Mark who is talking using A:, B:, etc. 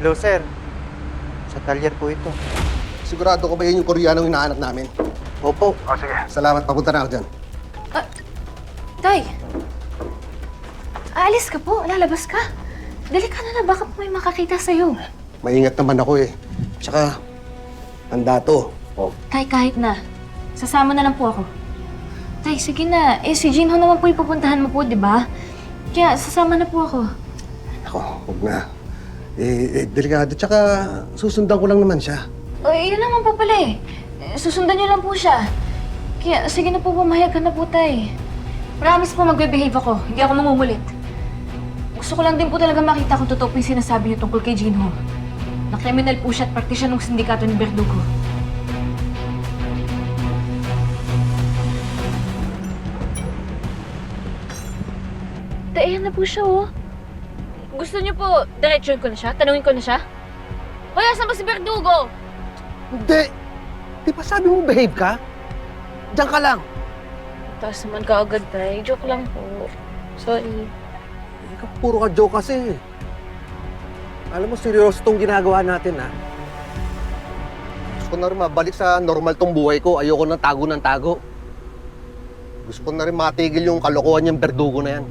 A: Hello, sir. Sa talyer po ito.
B: Sigurado ko ba yun yung Koreanong hinahanap namin?
A: Opo.
B: Sige. Salamat, papunta na ako dyan.
C: Tay! Aalis ka po, lalabas ka. Dali ka na, baka po may makakita sa'yo.
B: Maingat naman ako eh. Tsaka, handa to.
C: Tay, kahit na. Sasama na lang po ako. Tay, sige na. Si Jinho naman po yung pupuntahan mo po, di ba? Kaya sasama na po ako.
B: Ako, huwag na. Delikado. Tsaka, susundan ko lang naman siya.
C: Yun naman po pala eh. Susundan niyo lang po siya. Kaya sige na po, pumayag ka na po, Tay. Promise po magbe-behave ako. Hindi ako mangungulit. Gusto ko lang din po talaga makita kung totoo po yung sinasabi niyo tungkol kay Jinho. Na kriminal po siya at parte siya ng sindikato ni Verdugo. Tay, ayan na po siya, oh. Gusto niyo po, diretsyon ko na siya? Tanungin ko na siya? Hoy, asan ba si Verdugo?
B: Hindi! Di ba sabi mo behave ka? Diyan ka lang.
C: Taas naman ka agad, Tay. Joke lang po. Sorry.
B: Ikaw, puro ka joke kasi. Alam mo, seryoso tong ginagawa natin, ha? Gusto ko na rin mabalik sa normal tong buhay ko. Ayoko ng tago ng tago. Gusto ko na rin matigil yung kalokohan niyang Verdugo na yan.